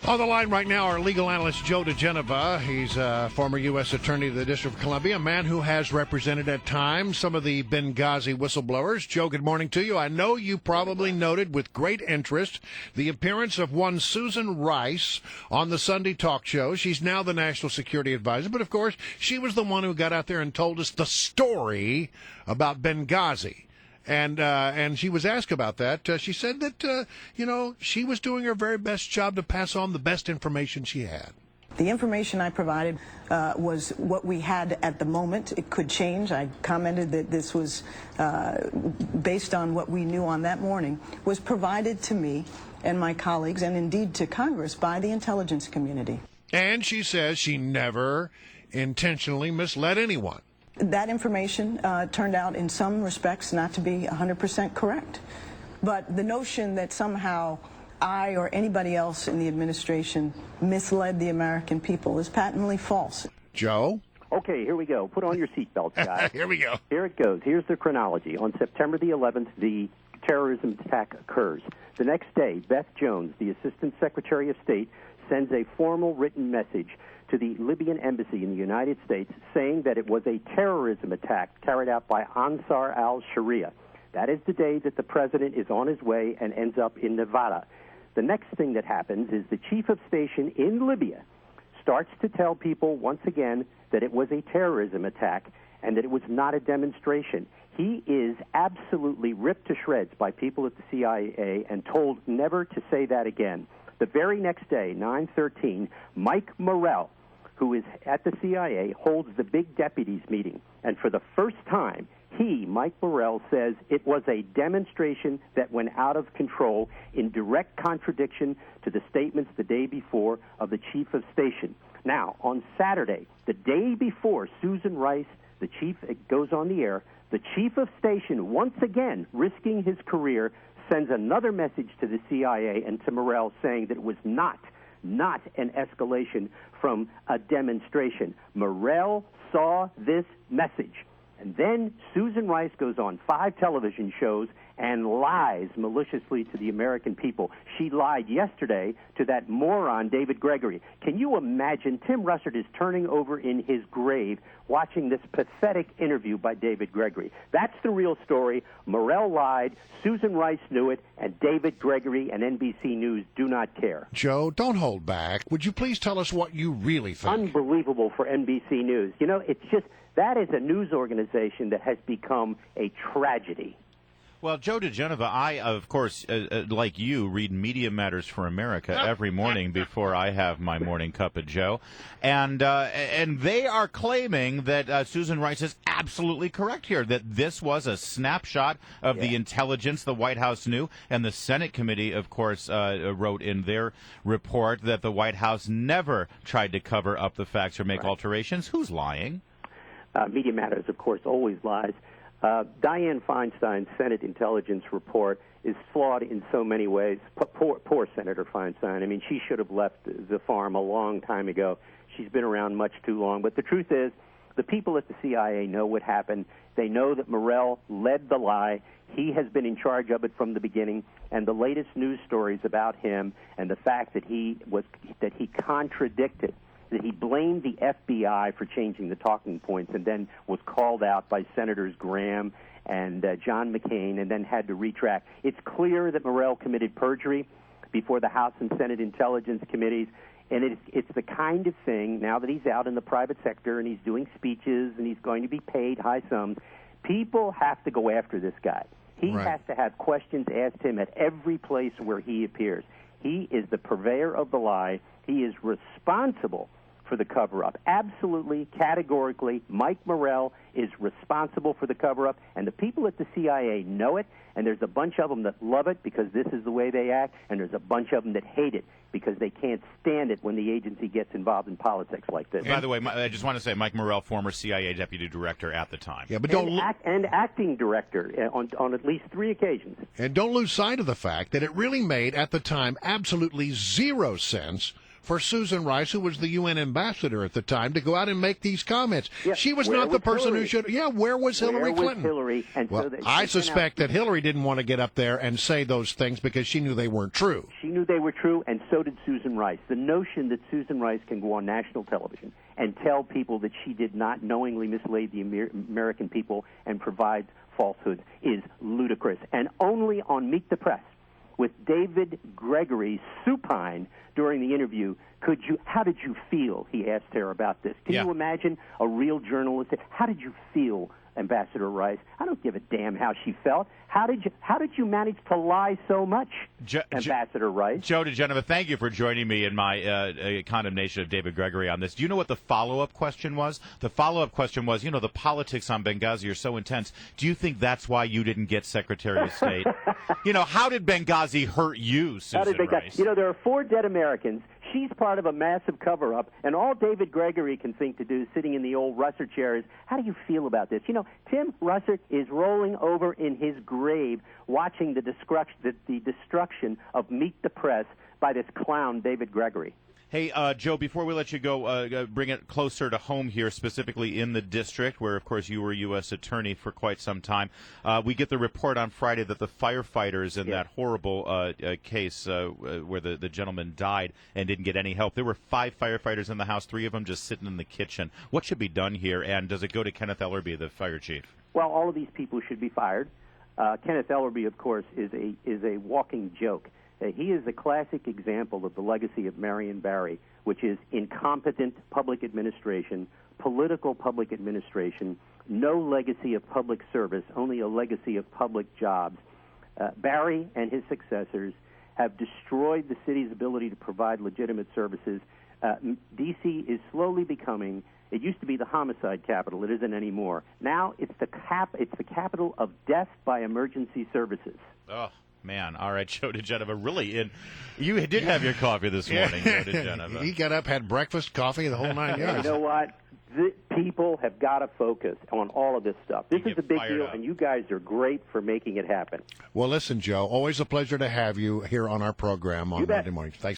On the line right now, our legal analyst, Joe DiGenova. He's a former U.S. Attorney of the District of Columbia, a man who has represented at times some of the Benghazi whistleblowers. Joe, good morning to you. I know you probably noted with great interest the appearance of one Susan Rice on the Sunday talk show. She's now the National Security Advisor, but of course, she was the one who got out there and told us the story about Benghazi. And she was asked about that. She said that, she was doing her very best job to pass on the best information she had. The information I provided was what we had at the moment. It could change. I commented that this was based on what we knew on that morning, was provided to me and my colleagues, and indeed to Congress, by the intelligence community. And she says she never intentionally misled anyone. That information turned out in some respects not to be 100% correct. But the notion that somehow I or anybody else in the administration misled the American people is patently false. Joe? Okay, here we go. Put on your seatbelts, guys. Here we go. Here it goes. Here's the chronology. On September the 11th, the terrorism attack occurs. The next day, Beth Jones, the Assistant Secretary of State, sends a formal written message to the Libyan embassy in the United States saying that it was a terrorism attack carried out by Ansar al-Sharia. That is the day that the president is on his way and ends up in Nevada. The next thing that happens is the chief of station in Libya starts to tell people once again that it was a terrorism attack and that it was not a demonstration. He is absolutely ripped to shreds by people at the CIA and told never to say that again. The very next day, 9/13, Mike Morrell, who is at the CIA, holds the big deputies meeting. And for the first time, Mike Morrell, says it was a demonstration that went out of control in direct contradiction to the statements the day before of the chief of station. Now, on Saturday, the day before Susan Rice, the chief, goes on the air, the chief of station, once again risking his career, sends another message to the CIA and to Morrell saying that it was not an escalation from a demonstration. Morrell saw this message. And then Susan Rice goes on 5 television shows and lies maliciously to the American people. She lied yesterday to that moron, David Gregory. Can you imagine? Tim Russert is turning over in his grave watching this pathetic interview by David Gregory. That's the real story. Morrell lied, Susan Rice knew it, and David Gregory and NBC News do not care. Joe, don't hold back. Would you please tell us what you really think? Unbelievable for NBC News. You know, it's just, that is a news organization that has become a tragedy. Well, Joe DiGenova, I, of course, like you, read Media Matters for America every morning before I have my morning cup of Joe. And they are claiming that Susan Rice is absolutely correct here, that this was a snapshot of the intelligence the White House knew. And the Senate committee, of course, wrote in their report that the White House never tried to cover up the facts or make alterations. Who's lying? Media Matters, of course, always lies. Dianne Feinstein's Senate intelligence report is flawed in so many ways. Poor Senator Feinstein. I mean, she should have left the farm a long time ago. She's been around much too long. But the truth is, the people at the CIA know what happened. They know that Morrell led the lie. He has been in charge of it from the beginning. And the latest news stories about him and the fact that he contradicted, that he blamed the FBI for changing the talking points and then was called out by Senators Graham and John McCain and then had to retract. It's clear that Morrell committed perjury before the House and Senate Intelligence Committees, and it's the kind of thing, now that he's out in the private sector and he's doing speeches and he's going to be paid high sums, people have to go after this guy. He has to have questions asked him at every place where he appears. He is the purveyor of the lie. He is responsible for the cover-up. Absolutely, categorically, Mike Morrell is responsible for the cover-up, and the people at the CIA know it, and there's a bunch of them that love it because this is the way they act, and there's a bunch of them that hate it because they can't stand it when the agency gets involved in politics like this. By the way, I just want to say, Mike Morrell, former CIA deputy director at the time. Yeah, but and acting director on at least 3 occasions. And don't lose sight of the fact that it really made, at the time, absolutely zero sense for Susan Rice, who was the UN ambassador at the time, to go out and make these comments. Yeah, she was where not the was person Hillary? who should. Yeah, where was Hillary Clinton? Hillary? And well, so that I suspect that Hillary didn't want to get up there and say those things because she knew they weren't true. She knew they were true, and so did Susan Rice. The notion that Susan Rice can go on national television and tell people that she did not knowingly mislead the American people and provide falsehoods is ludicrous. And only on Meet the Press, with David Gregory supine during the interview, how did you feel? He asked her about this. Can you imagine a real journalist? How did you feel, Ambassador Rice? I don't give a damn how she felt. How did you manage to lie so much, Ambassador Rice? Joe DiGenova, thank you for joining me in my condemnation of David Gregory on this. Do you know what the follow-up question was? The follow-up question was, the politics on Benghazi are so intense. Do you think that's why you didn't get Secretary of State? How did Benghazi hurt you, Susan Rice? There are 4 dead Americans. She's part of a massive cover-up, and all David Gregory can think to do, sitting in the old Russer chair, is, how do you feel about this? Tim Russer is rolling over in his grave watching the destruction of Meet the Press by this clown, David Gregory. Hey, Joe, before we let you go, bring it closer to home here, specifically in the district, where, of course, you were U.S. Attorney for quite some time. We get the report on Friday that the firefighters in that horrible case where the gentleman died and didn't get any help, there were 5 firefighters in the house, 3 of them just sitting in the kitchen. What should be done here, and does it go to Kenneth Ellerby, the fire chief? Well, all of these people should be fired. Kenneth Ellerby, of course, is a walking joke. He is a classic example of the legacy of Marion Barry, which is incompetent public administration, political public administration, no legacy of public service, only a legacy of public jobs. Barry and his successors have destroyed the city's ability to provide legitimate services. D.C. is slowly becoming, it used to be the homicide capital. It isn't anymore. Now it's the capital of death by emergency services. Oh. Man, all right, Joe DiGenova, really you did have your coffee this morning, Joe DiGenova. He got up, had breakfast, coffee, the whole 9 yards. You know what? The people have got to focus on all of this stuff. This is a big deal, and you guys are great for making it happen. Well, listen, Joe, always a pleasure to have you here on our program on Monday mornings. Thanks.